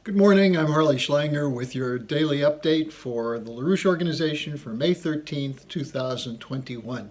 Good morning, I'm Harley Schlanger with your daily update for the LaRouche organization for May 13th, 2021.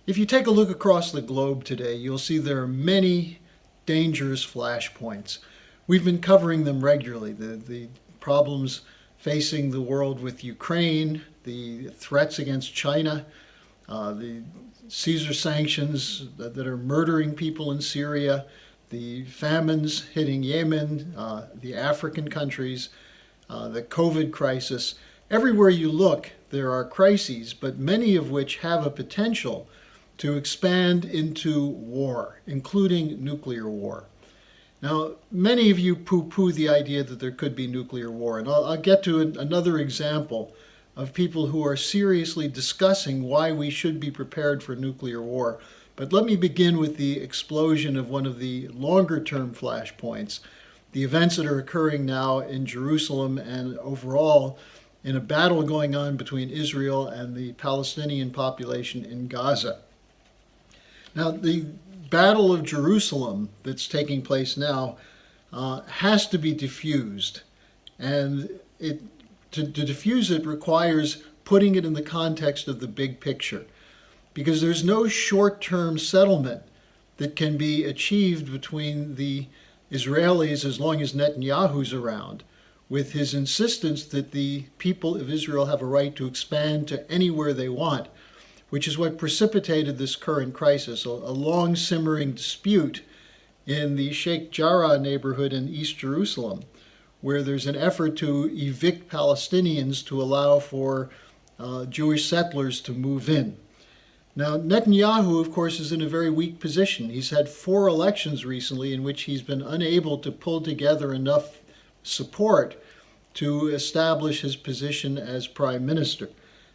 If you take a look across the globe today, you'll see there are many dangerous flashpoints. We've been covering them regularly, the problems facing the world with Ukraine, the threats against China, the Caesar sanctions that are murdering people in Syria, the famines hitting Yemen, the African countries, the COVID crisis. Everywhere you look, there are crises, but many of which have a potential to expand into war, including nuclear war. Now, many of you poo-poo the idea that there could be nuclear war, and I'll get to another example of people who are seriously discussing why we should be prepared for nuclear war. But let me begin with the explosion of one of the longer-term flashpoints, the events that are occurring now in Jerusalem and overall in a battle going on between Israel and the Palestinian population in Gaza. Now, the Battle of Jerusalem that's taking place now has to be diffused, and to diffuse it requires putting it in the context of the big picture, because there's no short-term settlement that can be achieved between the Israelis as long as Netanyahu's around, with his insistence that the people of Israel have a right to expand to anywhere they want, which is what precipitated this current crisis, a long simmering dispute in the Sheikh Jarrah neighborhood in East Jerusalem, where there's an effort to evict Palestinians to allow for Jewish settlers to move in. Now, Netanyahu, of course, is in a very weak position. He's had 4 elections recently in which he's been unable to pull together enough support to establish his position as prime minister.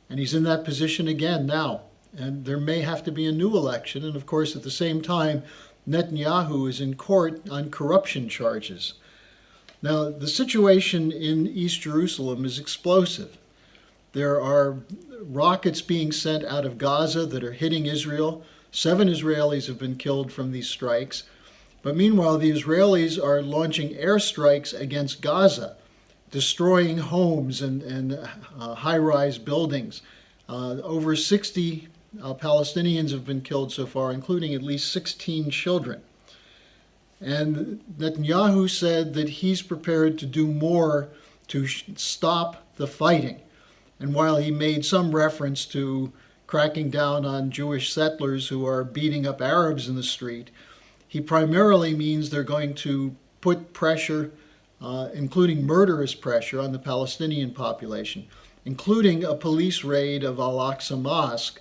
And he's in that position again now. And there may have to be a new election. And of course, at the same time, Netanyahu is in court on corruption charges. Now, the situation in East Jerusalem is explosive. There are rockets being sent out of Gaza that are hitting Israel. 7 Israelis have been killed from these strikes. But meanwhile, the Israelis are launching airstrikes against Gaza, destroying homes and high-rise buildings. Over 60 Palestinians have been killed so far, including at least 16 children. And Netanyahu said that he's prepared to do more to stop the fighting. And while he made some reference to cracking down on Jewish settlers who are beating up Arabs in the street, he primarily means they're going to put pressure, including murderous pressure, on the Palestinian population, including a police raid of Al-Aqsa Mosque,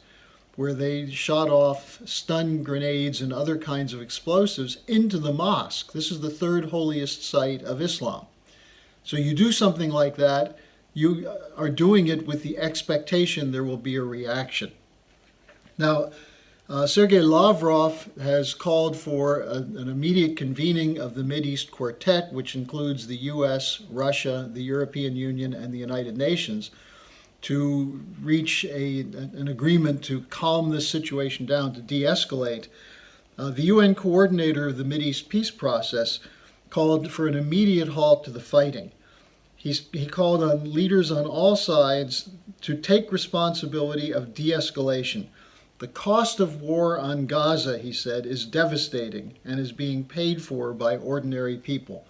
where they shot off stun grenades and other kinds of explosives into the mosque. This is the 3rd holiest site of Islam. So you do something like that, you are doing it with the expectation there will be a reaction. Now, Sergei Lavrov has called for an immediate convening of the Mideast Quartet, which includes the US, Russia, the European Union, and the United Nations, to reach an agreement to calm this situation down, to de-escalate. The UN coordinator of the Mideast peace process called for an immediate halt to the fighting. He called on leaders on all sides to take responsibility of de-escalation. The cost of war on Gaza, he said, is devastating and is being paid for by ordinary people,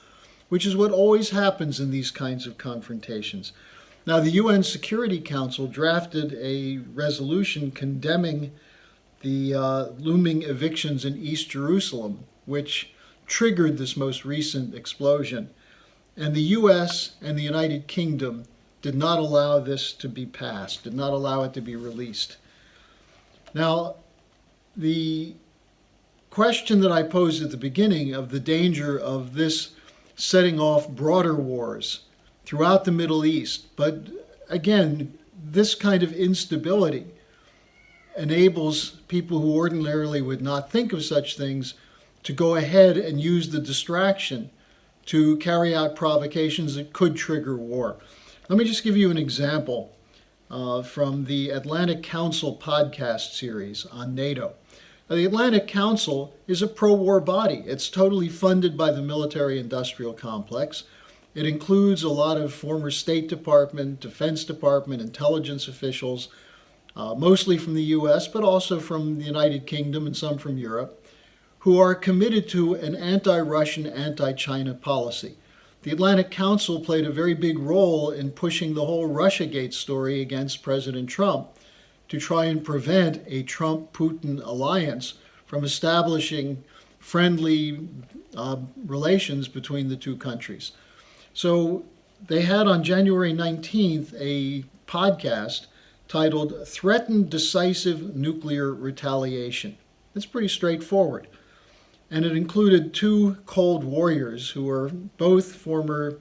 which is what always happens in these kinds of confrontations. Now, the UN Security Council drafted a resolution condemning the looming evictions in East Jerusalem, which triggered this most recent explosion. And the US and the United Kingdom did not allow this to be passed, did not allow it to be released. Now, the question that I posed at the beginning of the danger of this setting off broader wars throughout the Middle East, but again, this kind of instability enables people who ordinarily would not think of such things to go ahead and use the distraction to carry out provocations that could trigger war. Let me just give you an example from the Atlantic Council podcast series on NATO. Now, the Atlantic Council is a pro-war body. It's totally funded by the military-industrial complex. It includes a lot of former State Department, Defense Department, intelligence officials, mostly from the US, but also from the United Kingdom and some from Europe, who are committed to an anti-Russian, anti-China policy. The Atlantic Council played a very big role in pushing the whole Russiagate story against President Trump to try and prevent a Trump-Putin alliance from establishing friendly relations between the two countries. So they had on January 19th a podcast titled Threatened Decisive Nuclear Retaliation. It's pretty straightforward. And it included two Cold Warriors who are both former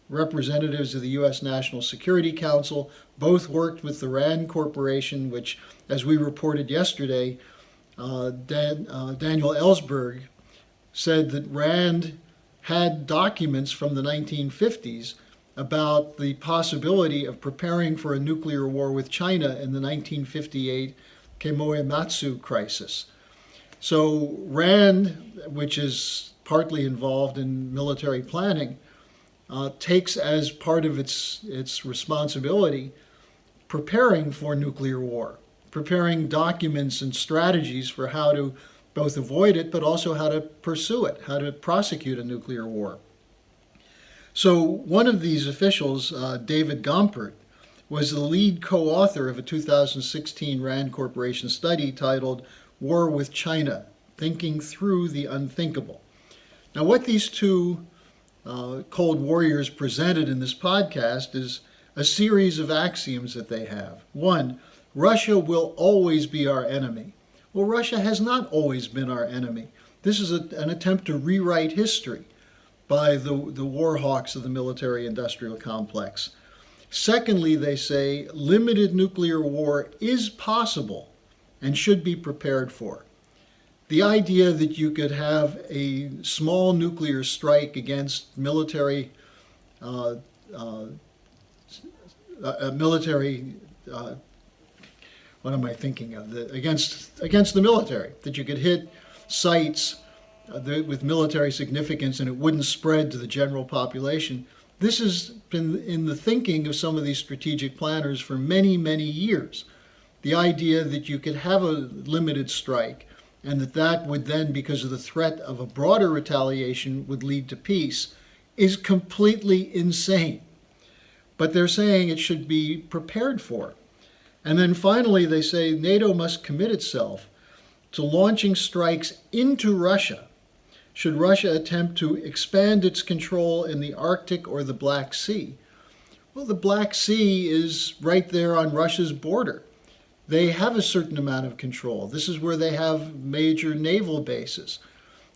representatives of the U.S. National Security Council, both worked with the RAND Corporation, which, as we reported yesterday, Daniel Ellsberg said that RAND had documents from the 1950s about the possibility of preparing for a nuclear war with China in the 1958 Kemoematsu crisis. So RAND, which is partly involved in military planning, takes as part of its responsibility preparing for nuclear war, preparing documents and strategies for how to both avoid it, but also how to pursue it, how to prosecute a nuclear war. So one of these officials, David Gompert, was the lead co-author of a 2016 RAND Corporation study titled War with China, Thinking Through the Unthinkable. Now, what these two Cold Warriors presented in this podcast is a series of axioms that they have. One, Russia will always be our enemy. Well, Russia has not always been our enemy. This is an attempt to rewrite history by the war hawks of the military-industrial complex. Secondly, they say limited nuclear war is possible and should be prepared for. The idea that you could have a small nuclear strike against military what am I thinking of? Against the military, that you could hit sites with military significance and it wouldn't spread to the general population. This has been in the thinking of some of these strategic planners for many, many years. The idea that you could have a limited strike and that would then, because of the threat of a broader retaliation, would lead to peace is completely insane. But they're saying it should be prepared for. And then finally, they say NATO must commit itself to launching strikes into Russia should Russia attempt to expand its control in the Arctic or the Black Sea. Well, the Black Sea is right there on Russia's border. They have a certain amount of control. This is where they have major naval bases.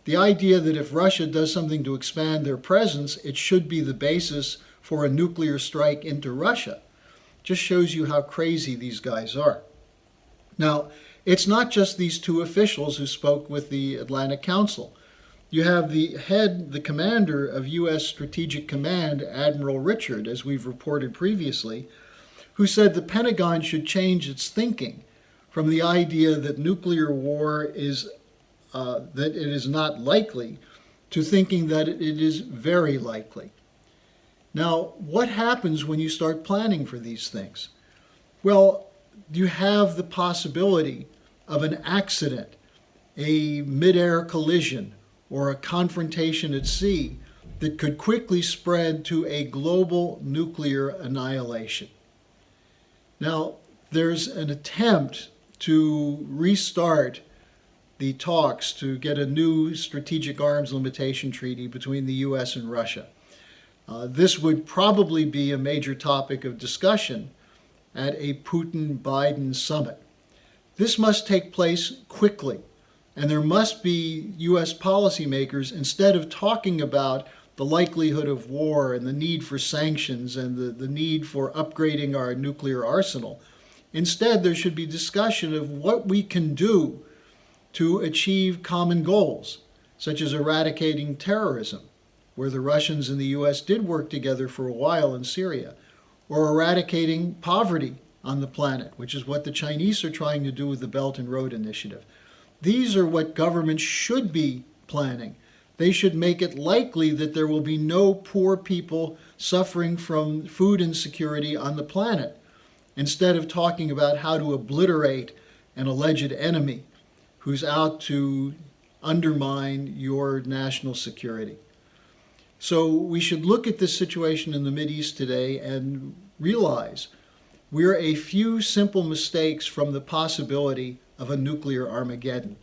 The idea that if Russia does something to expand their presence, it should be the basis for a nuclear strike into Russia just shows you how crazy these guys are. Now, it's not just these two officials who spoke with the Atlantic Council. You have the commander of U.S. Strategic Command, Admiral Richard, as we've reported previously, who said the Pentagon should change its thinking from the idea that nuclear war is that it is not likely to thinking that it is very likely. Now, what happens when you start planning for these things? Well, you have the possibility of an accident, a mid-air collision, or a confrontation at sea that could quickly spread to a global nuclear annihilation. Now, there's an attempt to restart the talks to get a new strategic arms limitation treaty between the U.S. and Russia. This would probably be a major topic of discussion at a Putin-Biden summit. This must take place quickly, and there must be U.S. policymakers, instead of talking about the likelihood of war and the need for sanctions and the need for upgrading our nuclear arsenal, instead there should be discussion of what we can do to achieve common goals, such as eradicating terrorism, where the Russians and the U.S. did work together for a while in Syria, or eradicating poverty on the planet, which is what the Chinese are trying to do with the Belt and Road Initiative. These are what governments should be planning, They should make it likely that there will be no poor people suffering from food insecurity on the planet, instead of talking about how to obliterate an alleged enemy who's out to undermine your national security. So we should look at this situation in the Mideast today and realize we're a few simple mistakes from the possibility of a nuclear Armageddon.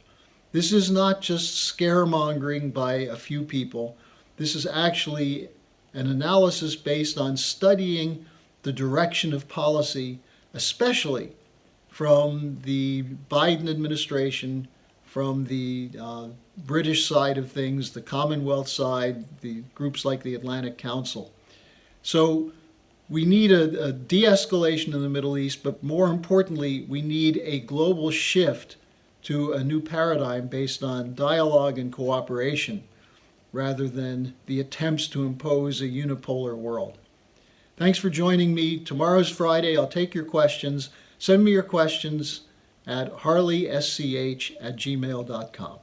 This is not just scaremongering by a few people. This is actually an analysis based on studying the direction of policy, especially from the Biden administration, from the British side of things, the Commonwealth side, the groups like the Atlantic Council. So we need a de-escalation in the Middle East, but more importantly, we need a global shift to a new paradigm based on dialogue and cooperation, rather than the attempts to impose a unipolar world. Thanks for joining me. Tomorrow's Friday. I'll take your questions. Send me your questions at harleysch@gmail.com.